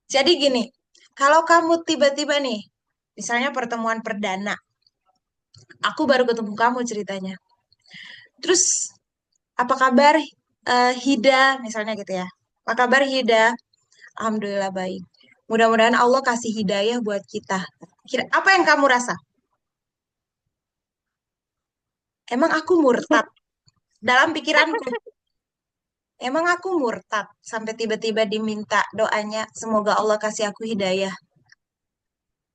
Jadi gini, kalau kamu tiba-tiba nih, misalnya pertemuan perdana, aku baru ketemu kamu ceritanya. Terus, apa kabar Hida, misalnya gitu ya. Apa kabar Hida? Alhamdulillah baik. Mudah-mudahan Allah kasih hidayah buat kita. Apa yang kamu rasa? Emang aku murtad? Dalam pikiranku, emang aku murtad sampai tiba-tiba diminta doanya, semoga Allah kasih aku hidayah.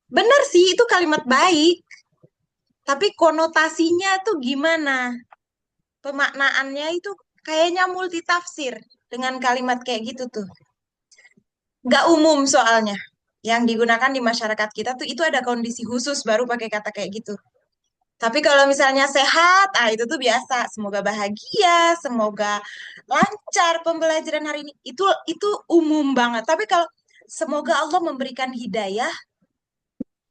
Benar sih, itu kalimat baik. Tapi konotasinya tuh gimana? Pemaknaannya itu kayaknya multitafsir dengan kalimat kayak gitu tuh. Nggak umum soalnya. Yang digunakan di masyarakat kita tuh itu ada kondisi khusus baru pakai kata kayak gitu. Tapi kalau misalnya sehat, itu tuh biasa. Semoga bahagia, semoga lancar pembelajaran hari ini. Itu umum banget. Tapi kalau semoga Allah memberikan hidayah,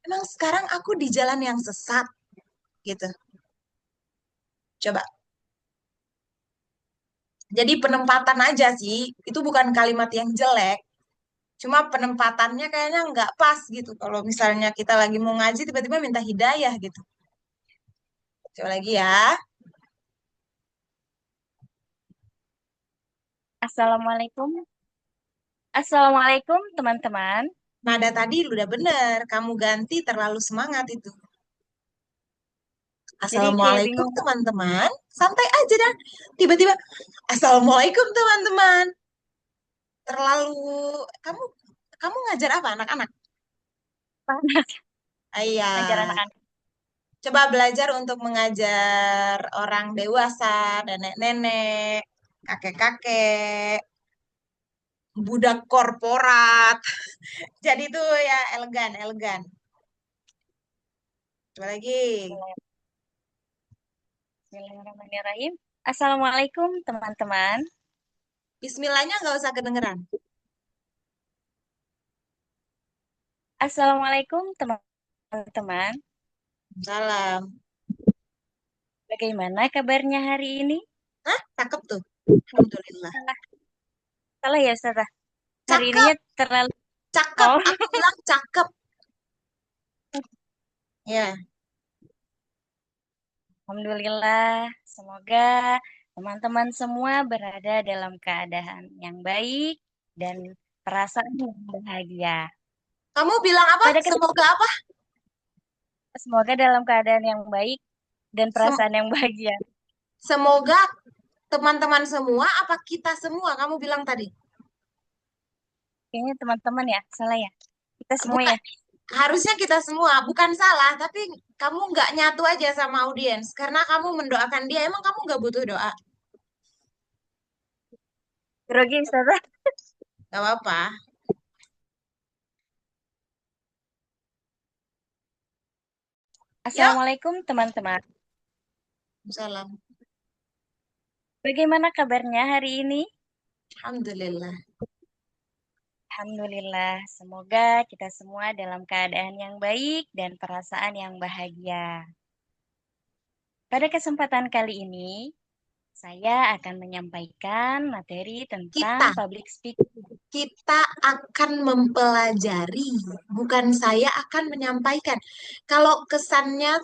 emang sekarang aku di jalan yang sesat gitu. Coba. Jadi penempatan aja sih. Itu bukan kalimat yang jelek. Cuma penempatannya kayaknya nggak pas gitu. Kalau misalnya kita lagi mau ngaji, tiba-tiba minta hidayah gitu. Coba lagi ya. Assalamualaikum. Assalamualaikum, teman-teman. Nada tadi udah bener. Kamu ganti terlalu semangat itu. Jadi kayak Assalamualaikum bingung. teman-teman. Santai aja dan tiba-tiba Assalamualaikum teman-teman. Terlalu kamu kamu ngajar apa anak-anak? Iya. Ngajar anak-anak. Coba belajar untuk mengajar orang dewasa, nenek-nenek, kakek-kakek, budak korporat. Jadi itu ya elegan, elegan. Coba lagi. Bismillahirrahmanirrahim. Assalamualaikum, teman-teman. Bismillahnya nggak usah kedengeran. Assalamualaikum, teman-teman. Salam. Bagaimana kabarnya hari ini? Hah? Cakep tuh. Alhamdulillah. Salah, salah ya, Ustazah. Hari Cakep, ininya terlalu... cakep. Oh, Aku bilang cakep. Ya, Alhamdulillah. Semoga teman-teman semua berada dalam keadaan yang baik dan perasaan yang bahagia. kamu bilang apa? Pada Semoga apa? Semoga dalam keadaan yang baik dan Sem- perasaan yang bahagia. Semoga teman-teman semua, apa kita semua? Kamu bilang tadi. Kayaknya teman-teman ya, salah ya. Kita semua Bukan, ya. harusnya kita semua. Bukan salah, tapi kamu nggak nyatu aja sama audiens. Karena kamu mendoakan dia, emang kamu nggak butuh doa? Grogi Ustazah. Gak apa-apa. Yuk. Assalamualaikum teman-teman. Salam. Bagaimana kabarnya hari ini? Alhamdulillah. Alhamdulillah. Semoga kita semua dalam keadaan yang baik dan perasaan yang bahagia. Pada kesempatan kali ini, saya akan menyampaikan materi tentang Kita, public speaking. kita akan mempelajari, bukan saya akan menyampaikan. Kalau kesannya,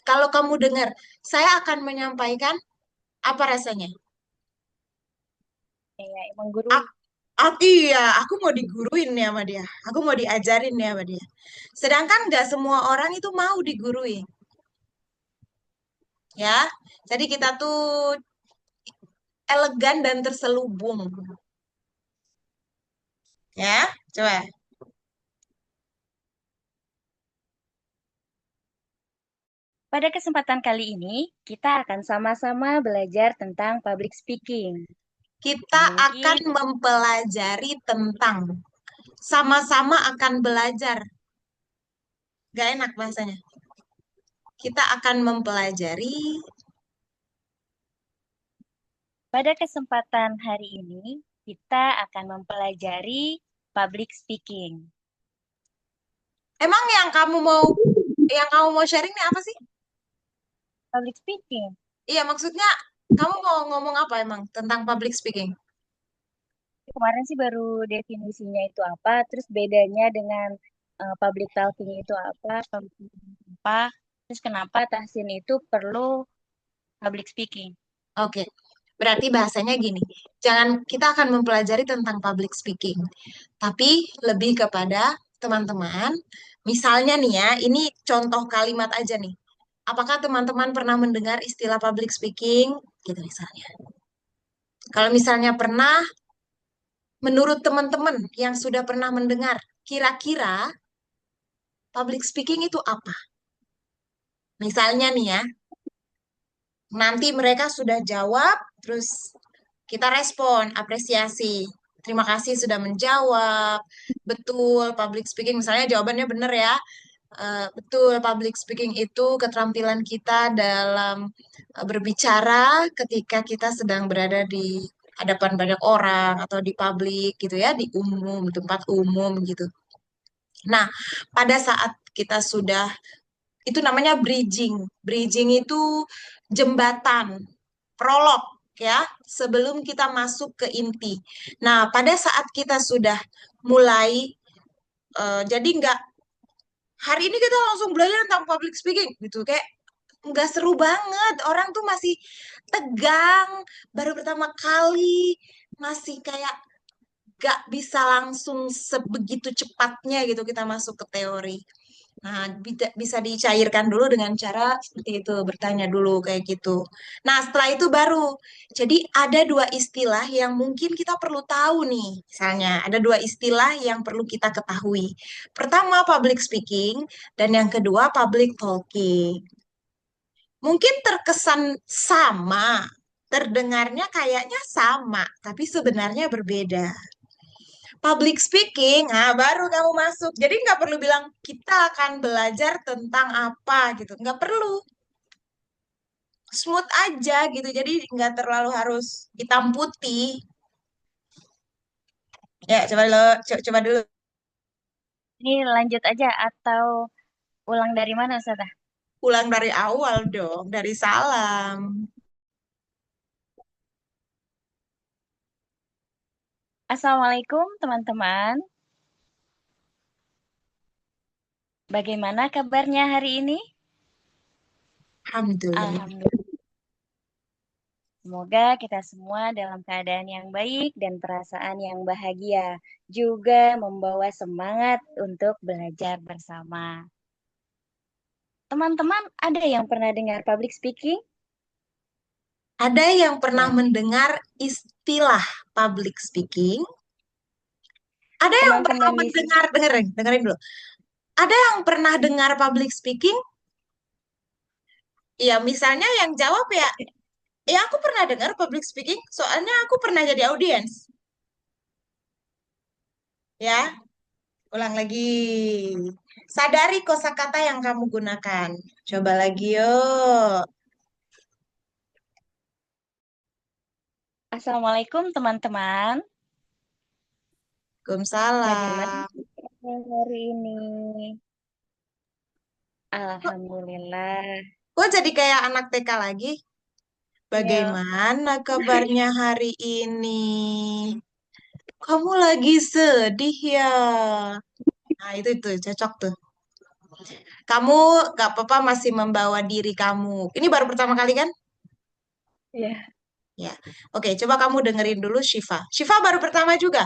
kalau kamu dengar, saya akan menyampaikan, apa rasanya? Ya, menggurui. Iya, aku mau diguruin nih sama dia. Aku mau diajarin nih sama dia. Sedangkan nggak semua orang itu mau digurui, ya. Jadi kita tuh elegan dan terselubung, ya. Coba. Pada kesempatan kali ini, kita akan sama-sama belajar tentang public speaking. Kita akan Mungkin mempelajari tentang, sama-sama akan belajar. Gak enak bahasanya. Kita akan mempelajari. pada kesempatan hari ini, kita akan mempelajari public speaking. Emang yang kamu mau sharing nih apa sih? Public speaking, Iya, maksudnya kamu mau ngomong apa emang tentang public speaking? kemarin sih baru definisinya itu apa, terus bedanya dengan public talking itu apa, public speaking apa, terus kenapa Tahsin itu perlu public speaking. Oke, berarti bahasanya gini. Jangan kita akan mempelajari tentang public speaking, tapi lebih kepada teman-teman. Misalnya nih ya, ini contoh kalimat aja nih. Apakah teman-teman pernah mendengar istilah public speaking? Gitu misalnya. Kalau misalnya pernah, menurut teman-teman yang sudah pernah mendengar, kira-kira public speaking itu apa? Misalnya nih ya, nanti mereka sudah jawab, terus kita respon, apresiasi. Terima kasih sudah menjawab. Betul, public speaking. Misalnya jawabannya benar ya. Betul, public speaking itu keterampilan kita dalam berbicara ketika kita sedang berada di hadapan banyak orang atau di publik gitu ya, di umum, tempat umum gitu. Nah, pada saat kita sudah, itu namanya bridging. Bridging itu jembatan, prolog ya, sebelum kita masuk ke inti. Nah, pada saat kita sudah mulai, jadi nggak hari ini kita langsung belajar tentang public speaking gitu, kayak nggak seru banget. Orang tuh masih tegang, baru pertama kali, masih kayak nggak bisa langsung sebegitu cepatnya gitu kita masuk ke teori. Nah, bisa dicairkan dulu dengan cara seperti itu, bertanya dulu kayak gitu. Nah, setelah itu baru. Jadi ada dua istilah yang mungkin kita perlu tahu nih. Misalnya, ada dua istilah yang perlu kita ketahui. Pertama, public speaking, dan yang kedua, public talking. Mungkin terkesan sama, terdengarnya kayaknya sama, tapi sebenarnya berbeda. Public speaking, nah baru kamu masuk. Jadi nggak perlu bilang kita akan belajar tentang apa gitu. Nggak perlu. Smooth aja gitu. Jadi nggak terlalu harus hitam putih. Ya, coba lo, coba dulu. Ini lanjut aja atau ulang dari mana, Ustazah? Ulang dari awal dong, dari salam. Assalamualaikum teman-teman. Bagaimana kabarnya hari ini? Alhamdulillah. Alhamdulillah. Semoga kita semua dalam keadaan yang baik dan perasaan yang bahagia, juga membawa semangat untuk belajar bersama. Teman-teman, ada yang pernah dengar public speaking? Ada yang pernah Nah, mendengar istilah public speaking? Ada yang pernah teman-teman di sini, mendengar, dengerin dulu. Ada yang pernah dengar public speaking? Ya, misalnya yang jawab ya, ya aku pernah dengar public speaking, soalnya aku pernah jadi audiens. Ya, ulang lagi. Sadari kosakata yang kamu gunakan. Coba lagi yuk. Assalamualaikum teman-teman. Bagaimana Waalaikumsalam. hari ini? Kok, Alhamdulillah. kok jadi kayak anak TK lagi? Ya, Bagaimana kabarnya hari ini? Kamu lagi sedih ya? Nah, itu cocok tuh. Kamu gak apa-apa masih membawa diri kamu. Ini baru pertama kali kan? ya, Ya. Oke, coba kamu dengerin dulu Shiva. Shiva baru pertama juga.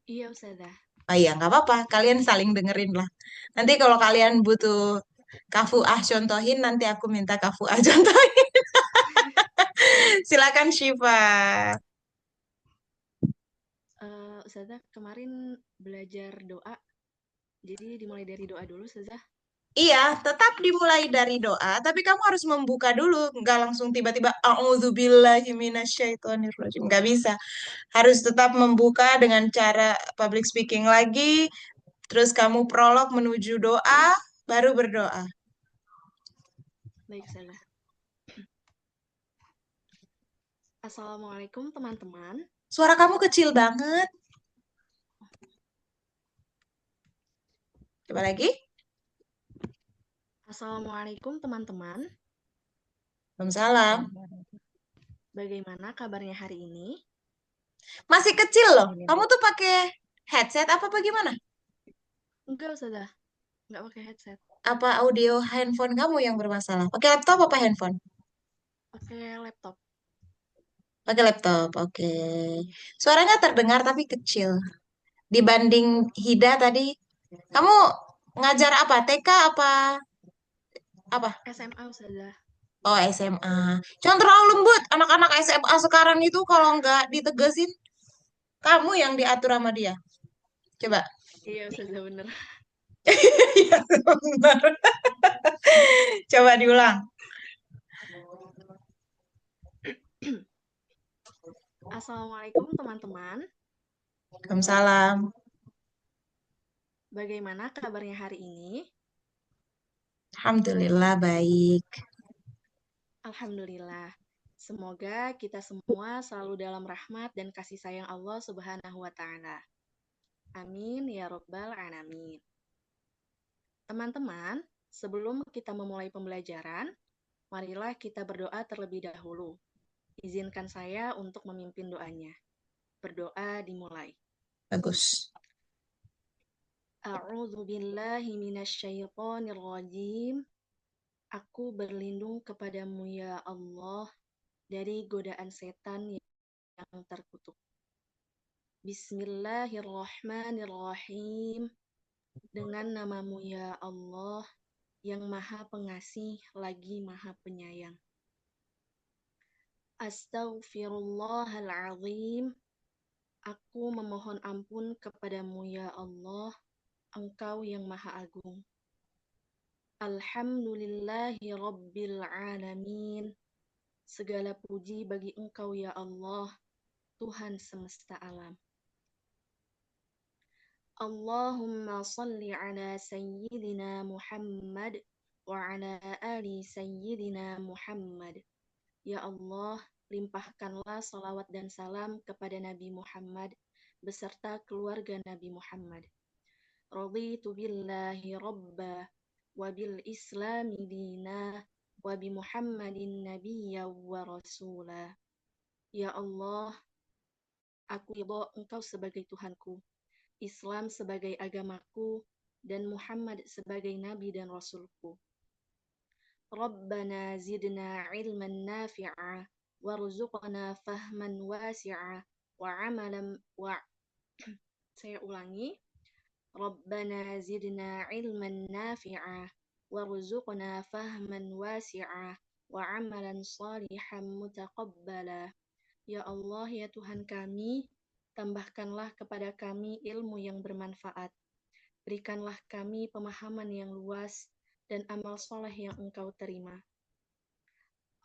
Iya, Ustazah. Oh iya, nggak apa-apa. Kalian saling dengerin lah. Nanti kalau kalian butuh Kafuah contohin, nanti aku minta Kafuah contohin. Silakan Shiva. Ustazah, kemarin belajar doa, jadi dimulai dari doa dulu, Ustazah. Iya, tetap dimulai dari doa, tapi kamu harus membuka dulu. Nggak langsung tiba-tiba, A'udzubillahi minasyaitonirrajim. Nggak bisa. Harus tetap membuka dengan cara public speaking lagi, terus kamu prolog menuju doa, baru berdoa. Baik, Ustazah. Assalamualaikum, teman-teman. Suara kamu kecil banget. Coba lagi. Assalamualaikum, teman-teman. Waalaikumsalam. Bagaimana kabarnya hari ini? Masih kecil loh. Kamu Alhamdulillah. tuh pakai headset apa bagaimana? Enggak, Ustazah. Enggak pakai headset. Apa audio handphone kamu yang bermasalah? Pakai laptop apa handphone? Pakai laptop. Pakai laptop, oke. Suaranya terdengar tapi kecil. Dibanding Hida tadi, kamu ngajar apa? TK apa? SMA, Ustazah. Oh, SMA. Jangan terlalu lembut. Anak-anak SMA sekarang itu kalau nggak ditegesin, kamu yang diatur sama dia. Coba. Iya, Ustazah, bener. Iya, benar. Coba diulang. Assalamualaikum, teman-teman. Waalaikumsalam. Bagaimana kabarnya hari ini? Alhamdulillah baik. Alhamdulillah. Semoga kita semua selalu dalam rahmat dan kasih sayang Allah Subhanahu wa Ta'ala. Amin ya Rabbal 'Alamin. Teman-teman, sebelum kita memulai pembelajaran, marilah kita berdoa terlebih dahulu. Izinkan saya untuk memimpin doanya. Berdoa dimulai. Bagus. A'udzu billahi minasyaitonir rajim. Aku berlindung kepadamu ya Allah dari godaan setan yang terkutuk. Bismillahirrahmanirrahim. Dengan namamu ya Allah, yang maha pengasih lagi maha penyayang. Astaghfirullahaladzim. Aku memohon ampun kepadamu ya Allah, Engkau yang maha agung. Alhamdulillahi Rabbil Alamin. Segala puji bagi Engkau ya Allah, Tuhan semesta alam. Allahumma salli ala Sayyidina Muhammad wa ala ali Sayyidina Muhammad. Ya Allah, limpahkanlah salawat dan salam kepada Nabi Muhammad beserta keluarga Nabi Muhammad. Raditu billahi rabba wa bil islami dina wa bi Muhammadin nabiyya wa rasula. Ya Allah, aku ridho Engkau sebagai Tuhanku, Islam sebagai agamaku, dan Muhammad sebagai Nabi dan Rasulku. Rabbana zidna ilman nafi'a warzuqna fahman wasi'a wa amalan wa saya ulangi. Rabbana zidna ilman nafi'a warzuqna fahman wasi'a wa amalan salihan mutaqabbala. Ya Allah, ya Tuhan kami, tambahkanlah kepada kami ilmu yang bermanfaat. Berikanlah kami pemahaman yang luas dan amal soleh yang Engkau terima.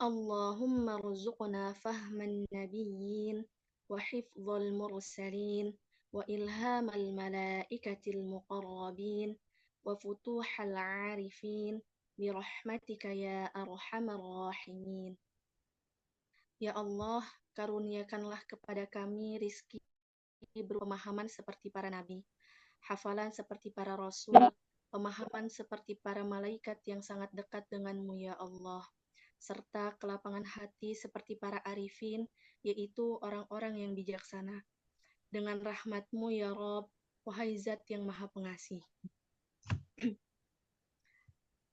Allahumma rzuqna fahman nabiyyin wa hifdzal mursalin wa ilhamal malaikatil muqarrabin wa futuhal arifin birahmatika ya arhamar rahimin. Ya Allah, karuniakanlah kepada kami rizki berpemahaman seperti para nabi, hafalan seperti para rasul, pemahaman seperti para malaikat yang sangat dekat denganmu ya Allah, serta kelapangan hati seperti para arifin, yaitu orang-orang yang bijaksana. Dengan rahmatmu ya Rob, wahai Zat yang maha pengasih.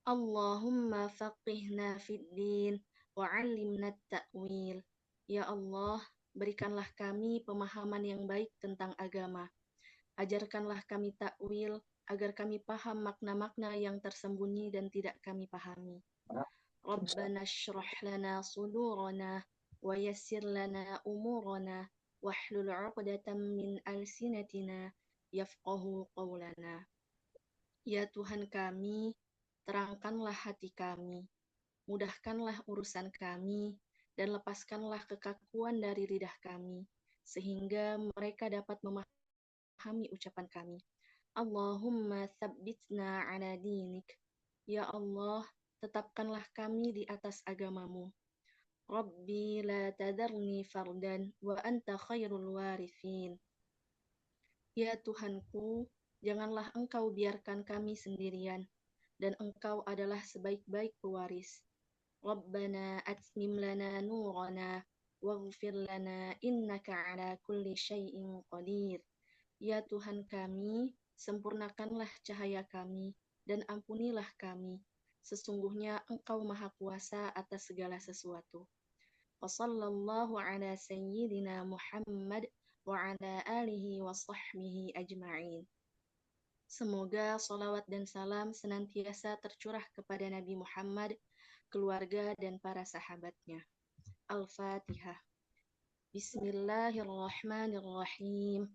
Allahumma faqihna fid din wa 'allimna ta'wil. Ya Allah, berikanlah kami pemahaman yang baik tentang agama. Ajarkanlah kami takwil agar kami paham makna-makna yang tersembunyi dan tidak kami pahami. Rabbana shrah lana sudurana wa yassir lana umurana wahlul 'uqdatam min alsinatina yafqahu qawlana. Ya Tuhan kami, terangkanlah hati kami, mudahkanlah urusan kami, dan lepaskanlah kekakuan dari lidah kami, sehingga mereka dapat memahami ucapan kami. Allahumma tsabbitna ala dinik. Ya Allah, tetapkanlah kami di atas agamamu. Rabbi la tadarni fardan wa anta khairul warithin. Ya Tuhanku, janganlah Engkau biarkan kami sendirian, dan Engkau adalah sebaik-baik pewaris. Rabbana atmim lana nurana waghfir lana innaka ala kulli syai'in qadir. Ya Tuhan kami, sempurnakanlah cahaya kami dan ampunilah kami. Sesungguhnya Engkau Maha Kuasa atas segala sesuatu. Wassallallahu ala sayyidina Muhammad wa ala alihi wa sahbihi ajma'in. Semoga salawat dan salam senantiasa tercurah kepada Nabi Muhammad, keluarga dan para sahabatnya. Al-Fatihah. Bismillahirrahmanirrahim.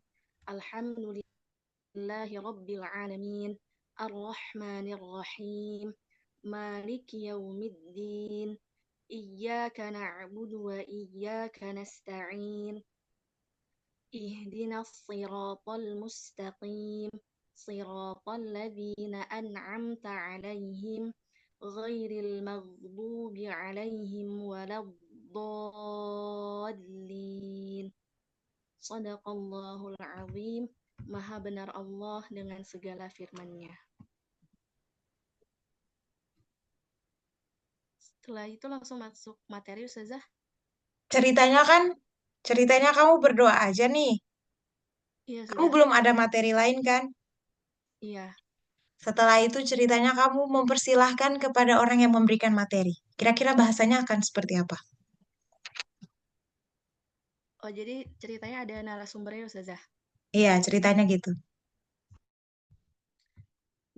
Alhamdulillahi Rabbil Alamin. Ar-Rahmanir-Rahim. Maliki yaumiddin. Iyyaka na'budu wa iyyaka nasta'in. Ihdinas siratal mustaqim. Siratal ladzina an'amta 'alaihim ghairil maghdubi 'alaihim waladdallin. Shadaqallahul azim. Maha benar Allah dengan segala firman-Nya. Setelah itu langsung masuk materi Ustazah. Ceritanya kamu berdoa aja nih. Iya, Kamu sudah. belum ada materi lain kan? Iya. Setelah itu ceritanya kamu mempersilahkan kepada orang yang memberikan materi. Kira-kira bahasanya akan seperti apa? Oh, jadi ceritanya ada narasumbernya Ustazah. Iya, ceritanya gitu.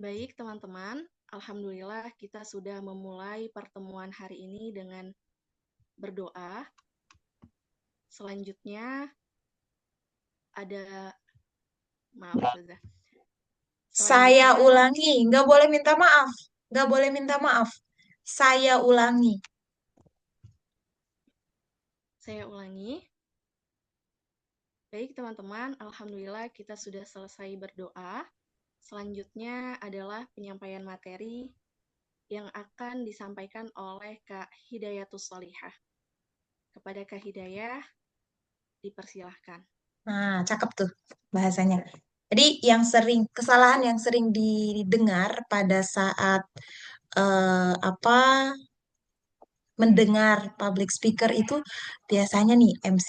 Baik, teman-teman. Alhamdulillah kita sudah memulai pertemuan hari ini dengan berdoa. Selanjutnya ada maaf Ustazah. Saya Selanjutnya ulangi, nggak boleh minta maaf. Nggak boleh minta maaf. Saya ulangi. saya ulangi. Baik, teman-teman. Alhamdulillah kita sudah selesai berdoa. Selanjutnya adalah penyampaian materi yang akan disampaikan oleh Kak Hidayatus Sholihah. Kepada Kak Hidayah, dipersilahkan. Nah, cakep tuh bahasanya. Jadi kesalahan yang sering didengar pada saat apa mendengar public speaker itu biasanya nih MC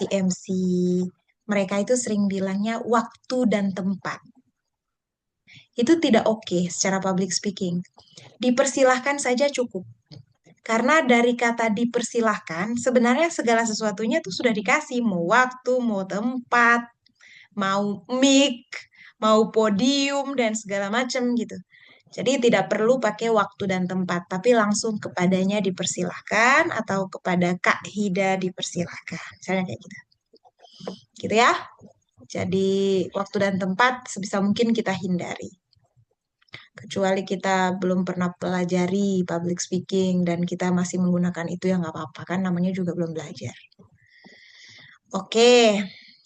mereka itu sering bilangnya waktu dan tempat. Itu tidak oke secara public speaking. Dipersilahkan saja cukup. Karena dari kata dipersilahkan, sebenarnya segala sesuatunya itu sudah dikasih. Mau waktu, mau tempat, mau mic, mau podium, dan segala macam gitu. Jadi tidak perlu pakai waktu dan tempat, tapi langsung kepadanya dipersilahkan atau kepada Kak Hida dipersilahkan. Misalnya kayak gitu. Gitu ya. Jadi waktu dan tempat sebisa mungkin kita hindari. Kecuali kita belum pernah pelajari public speaking dan kita masih menggunakan itu ya nggak apa-apa kan namanya juga belum belajar. Oke,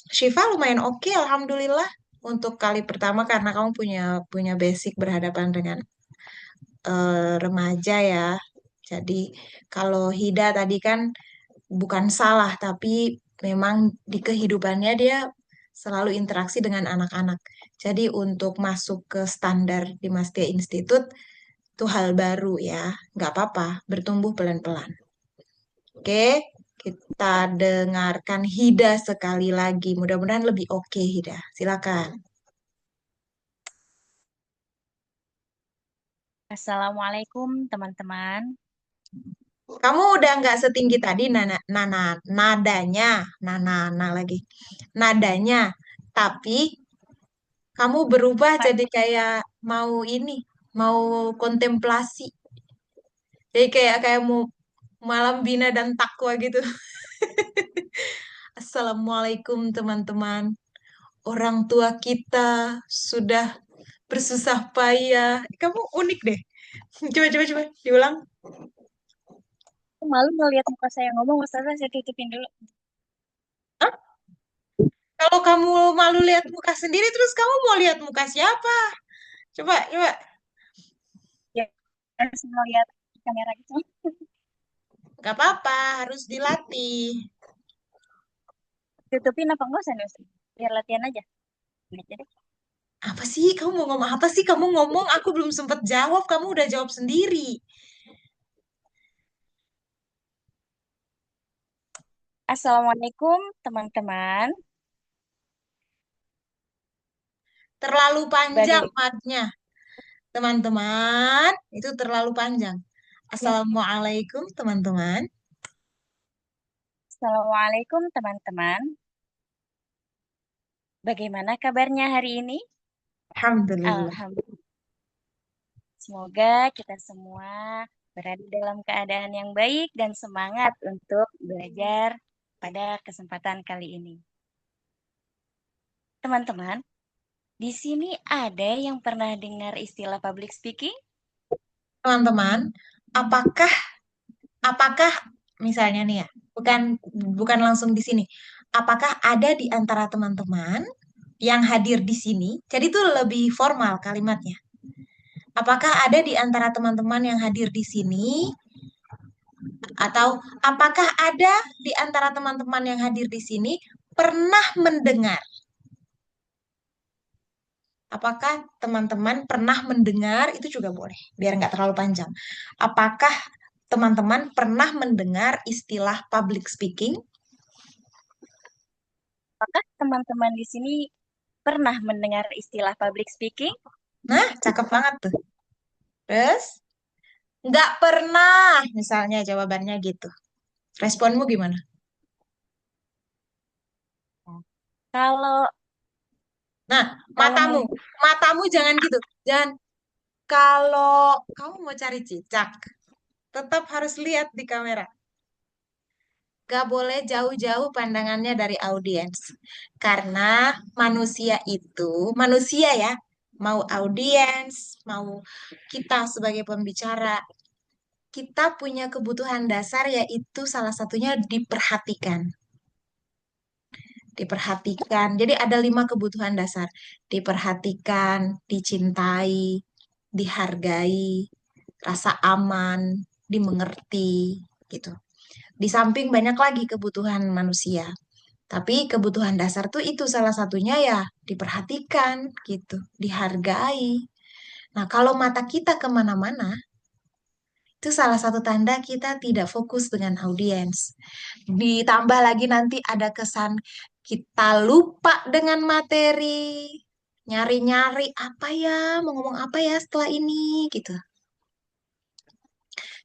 Syifa lumayan oke, alhamdulillah untuk kali pertama karena kamu punya punya basic berhadapan dengan remaja ya. Jadi kalau Hida tadi kan bukan salah tapi memang di kehidupannya dia selalu interaksi dengan anak-anak. Jadi untuk masuk ke standar di Mastia Institute itu hal baru ya, nggak apa-apa, bertumbuh pelan-pelan. Oke, kita dengarkan Hida sekali lagi. Mudah-mudahan lebih oke, Hida. Silakan. Assalamualaikum teman-teman. Kamu udah nggak setinggi tadi nadanya, nana lagi, nadanya, tapi kamu berubah jadi kayak mau ini, mau kontemplasi. Jadi kayak mau malam bina dan takwa gitu. Assalamualaikum teman-teman. Orang tua kita sudah bersusah payah. Kamu unik deh. Coba diulang. Aku malu ngeliat muka saya ngomong, Ustazah, saya tutupin dulu. Hah? Kalau kamu malu lihat muka sendiri, terus kamu mau lihat muka siapa? Coba. Ya, harus ngeliat kamera gitu. Gak apa-apa, harus dilatih. Tutupin apa enggak usah nih, Ustaz? Biar latihan aja. Gitu deh. Apa sih? Kamu mau ngomong apa sih? Kamu ngomong, aku belum sempat jawab. Kamu udah jawab sendiri. Assalamualaikum, teman-teman. Terlalu panjang Bagai matnya, teman-teman. Itu terlalu panjang. Assalamualaikum, teman-teman. Assalamualaikum, teman-teman. Bagaimana kabarnya hari ini? Alhamdulillah. Alhamdulillah. Semoga kita semua berada dalam keadaan yang baik dan semangat untuk belajar pada kesempatan kali ini. Teman-teman, di sini ada yang pernah dengar istilah public speaking? Teman-teman, apakah apakah misalnya nih ya, bukan bukan langsung di sini. Apakah ada di antara teman-teman yang hadir di sini? Jadi itu lebih formal kalimatnya. Apakah ada di antara teman-teman yang hadir di sini atau apakah ada di antara teman-teman yang hadir di sini pernah mendengar? Apakah teman-teman pernah mendengar? Itu juga boleh, biar nggak terlalu panjang. Apakah teman-teman pernah mendengar istilah public speaking? Apakah teman-teman di sini pernah mendengar istilah public speaking? Nah, cakep banget tuh. Terus, nggak pernah, misalnya jawabannya gitu. Responmu gimana? Nah, Kalau Nah, kalau matamu, menurut matamu jangan gitu. Jangan, kalau kamu mau cari cicak, tetap harus lihat di kamera. Gak boleh jauh-jauh pandangannya dari audiens. Karena manusia itu, manusia ya, mau audiens, mau kita sebagai pembicara, kita punya kebutuhan dasar yaitu salah satunya diperhatikan. Diperhatikan. Jadi ada 5 kebutuhan dasar. Diperhatikan, dicintai, dihargai, rasa aman, dimengerti, gitu. Di samping banyak lagi kebutuhan manusia. Tapi kebutuhan dasar tuh itu salah satunya ya diperhatikan gitu, dihargai. Nah, kalau mata kita kemana-mana, itu salah satu tanda kita tidak fokus dengan audiens. Ditambah lagi nanti ada kesan kita lupa dengan materi, nyari-nyari apa ya, mau ngomong apa ya setelah ini gitu.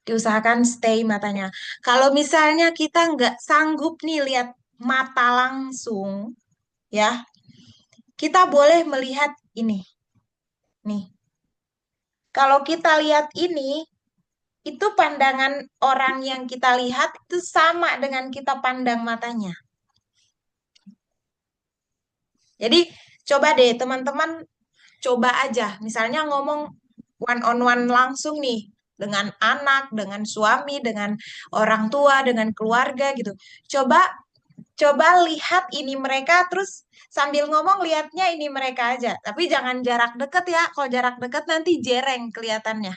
Diusahakan stay matanya. Kalau misalnya kita nggak sanggup nih lihat mata langsung, ya, kita boleh melihat ini. Nih, kalau kita lihat ini, itu pandangan orang yang kita lihat itu sama dengan kita pandang matanya. Jadi coba deh teman-teman coba aja misalnya ngomong one on one langsung nih dengan anak, dengan suami, dengan orang tua, dengan keluarga gitu. Coba coba lihat ini mereka terus sambil ngomong lihatnya ini mereka aja. Tapi jangan jarak deket ya. Kalau jarak deket nanti jereng kelihatannya.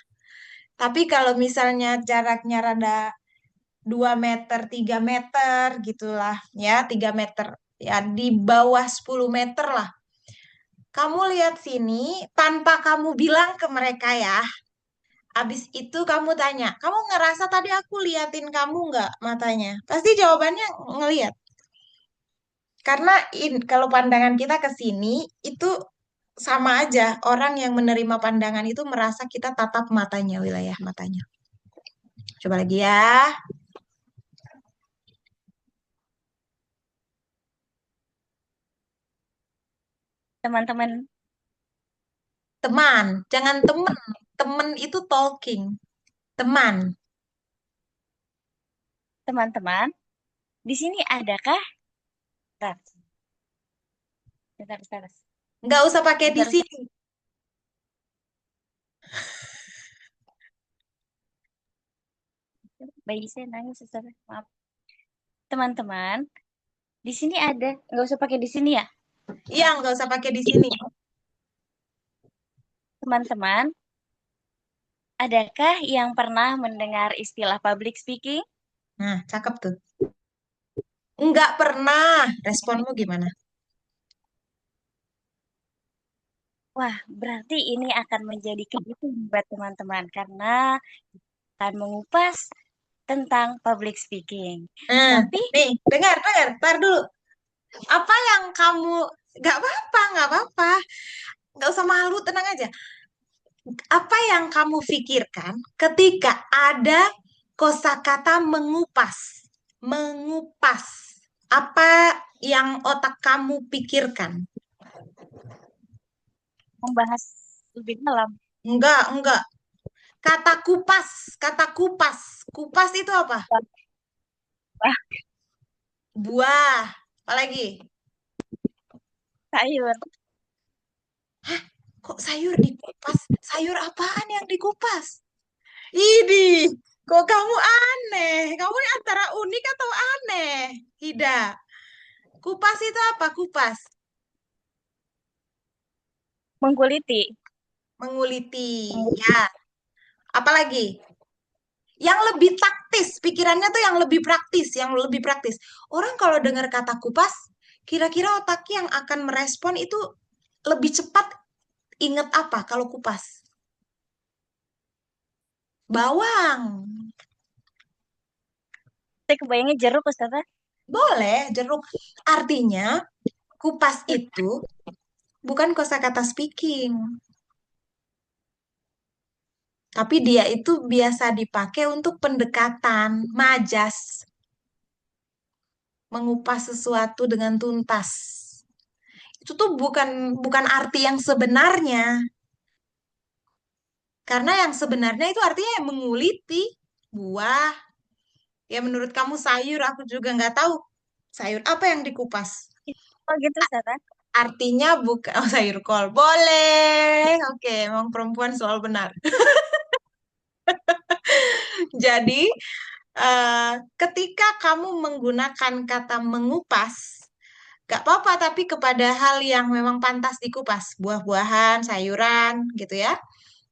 Tapi kalau misalnya jaraknya rada 2 meter, 3 meter gitulah ya, 3 meter ya di bawah 10 meter lah. Kamu lihat sini tanpa kamu bilang ke mereka ya. Abis itu kamu tanya, kamu ngerasa tadi aku liatin kamu nggak matanya? Pasti jawabannya ngeliat. Karena kalau pandangan kita ke sini itu sama aja. Orang yang menerima pandangan itu merasa kita tatap matanya, wilayah matanya. Coba lagi ya. teman-teman, Teman, jangan temen. Temen itu talking. Teman. teman-teman, di sini adakah? Bentar, bentar, bentar, Nggak usah pakai di bentar, bentar. sini. Bayi saya nangis, Ustaz. Maaf. Teman-teman, di sini ada, nggak usah pakai di sini ya. Iya, nggak usah pakai di sini. Teman-teman, adakah yang pernah mendengar istilah public speaking? Nah, cakep tuh. Nggak pernah. Responmu gimana? Wah, berarti ini akan menjadi kejutan buat teman-teman karena akan mengupas tentang public speaking. Hmm, Tapi nih, dengar, dengar, tar dulu. Apa yang kamu, nggak apa-apa, nggak usah malu, tenang aja. Apa yang kamu pikirkan ketika ada kosakata mengupas? Mengupas. Apa yang otak kamu pikirkan? membahas lebih dalam. Enggak. Kata kupas, kata kupas. Kupas itu apa? Wah, Buah. Apalagi? sayur. Kok sayur dikupas? Sayur apaan yang dikupas? Idi, kok kamu aneh? Kamu ini antara unik atau aneh? Hida, kupas itu apa? Kupas. Mengkuliti. Menguliti. Ya, apalagi? Yang lebih taktis, pikirannya tuh yang lebih praktis, yang lebih praktis. Orang kalau dengar kata kupas, kira-kira otaknya yang akan merespon itu lebih cepat inget apa kalau kupas? Bawang. Saya kebayangnya jeruk, Ustazah. Boleh, jeruk. Artinya, kupas itu bukan kosakata speaking, tapi dia itu biasa dipakai untuk pendekatan, majas, mengupas sesuatu dengan tuntas. Itu tuh bukan bukan arti yang sebenarnya. Karena yang sebenarnya itu artinya yang menguliti buah. Ya menurut kamu sayur, aku juga nggak tahu sayur apa yang dikupas. Oh gitu, Ustazah. Artinya bukan oh, sayur kol. Boleh. Oke, emang perempuan soal benar. Jadi, ketika kamu menggunakan kata mengupas, gak apa-apa, tapi kepada hal yang memang pantas dikupas, buah-buahan, sayuran, gitu ya.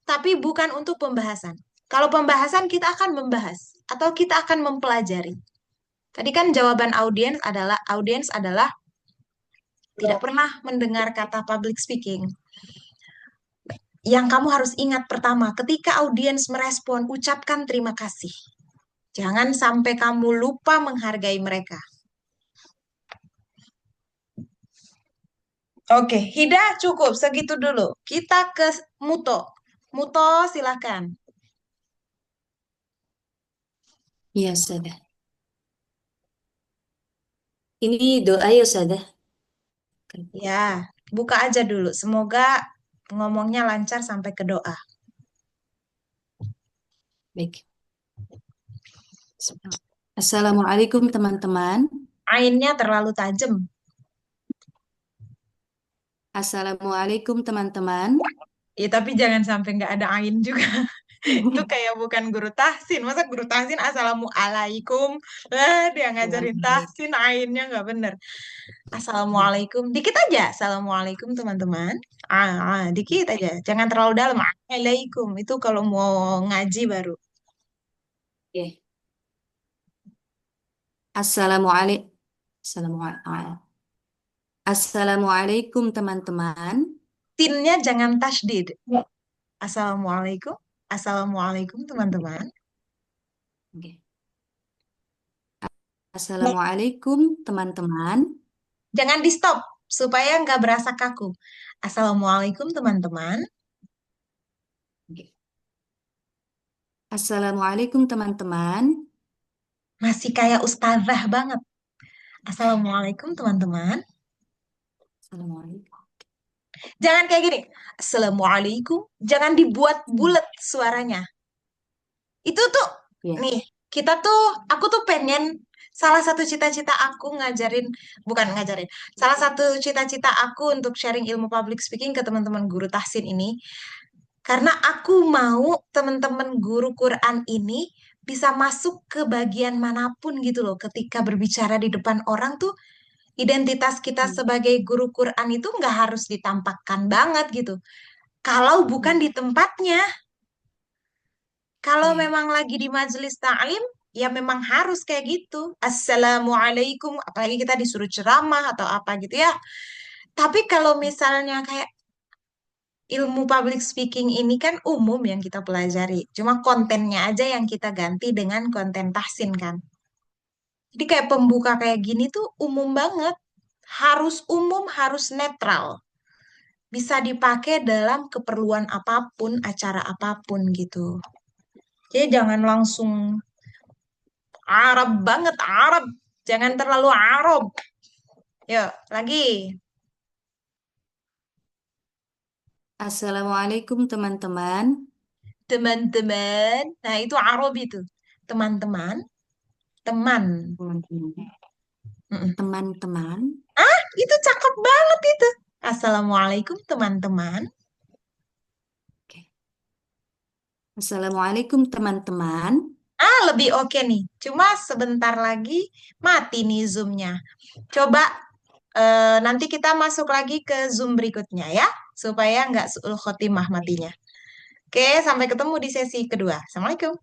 Tapi bukan untuk pembahasan. Kalau pembahasan kita akan membahas atau kita akan mempelajari. Tadi kan jawaban audiens adalah tidak pernah mendengar kata public speaking. Yang kamu harus ingat pertama, ketika audiens merespon, ucapkan terima kasih. Jangan sampai kamu lupa menghargai mereka. Oke, Hida cukup segitu dulu. Kita ke Muto. Muto, silakan. Ya, Ustazah. Ini doa ya, Ustazah. Ya, buka aja dulu. Semoga ngomongnya lancar sampai ke doa. Baik. Assalamualaikum teman-teman. Ainnya terlalu tajam. Assalamualaikum teman-teman. Ya, tapi jangan sampai nggak ada ain juga. Itu kayak bukan guru tahsin. Masa guru tahsin assalamualaikum. Lah, dia ngajarin tahsin, ainnya nggak bener. Assalamualaikum. Dikit aja. Assalamualaikum teman-teman. Dikit aja. Jangan terlalu dalam. Assalamualaikum. Itu kalau mau ngaji baru. Oke. Assalamualaikum. Assalamualaikum. Assalamualaikum teman-teman. Tinnya jangan tasdid. Assalamualaikum. Assalamualaikum teman-teman. Oke. Assalamualaikum teman-teman. Jangan di stop supaya nggak berasa kaku. Assalamualaikum teman-teman. Oke. Assalamualaikum teman-teman. Masih kayak ustazah banget. Assalamualaikum teman-teman. Assalamualaikum. Jangan kayak gini. Assalamualaikum. Jangan dibuat bulat suaranya. Itu tuh, Ya. nih, aku tuh pengen, salah satu cita-cita aku ngajarin, bukan ngajarin, salah satu cita-cita aku untuk sharing ilmu public speaking ke teman-teman guru tahsin ini, karena aku mau teman-teman guru Quran ini bisa masuk ke bagian manapun gitu loh, ketika berbicara di depan orang tuh, identitas kita sebagai guru Quran itu nggak harus ditampakkan banget gitu. Kalau bukan di tempatnya, kalau Ya. memang lagi di majelis ta'lim, ya memang harus kayak gitu. Assalamualaikum, apalagi kita disuruh ceramah atau apa gitu ya. Tapi kalau misalnya kayak ilmu public speaking ini kan umum yang kita pelajari. Cuma kontennya aja yang kita ganti dengan konten tahsin kan. Jadi kayak pembuka kayak gini tuh umum banget. Harus umum, harus netral. Bisa dipakai dalam keperluan apapun, acara apapun gitu. Jadi jangan langsung Arab banget, Arab. Jangan terlalu Arab. Yuk, lagi. Assalamualaikum teman-teman. Teman-teman. Nah, itu Arab itu. Teman-teman, teman. Teman-teman. Mm-mm. Teman-teman. Itu cakep banget itu. Assalamualaikum teman-teman. Oke. Assalamualaikum teman-teman. Lebih oke nih. Cuma sebentar lagi mati nih Zoom-nya. Coba nanti kita masuk lagi ke Zoom berikutnya ya. Supaya nggak suul khotimah matinya. Oke, sampai ketemu di sesi kedua. Assalamualaikum.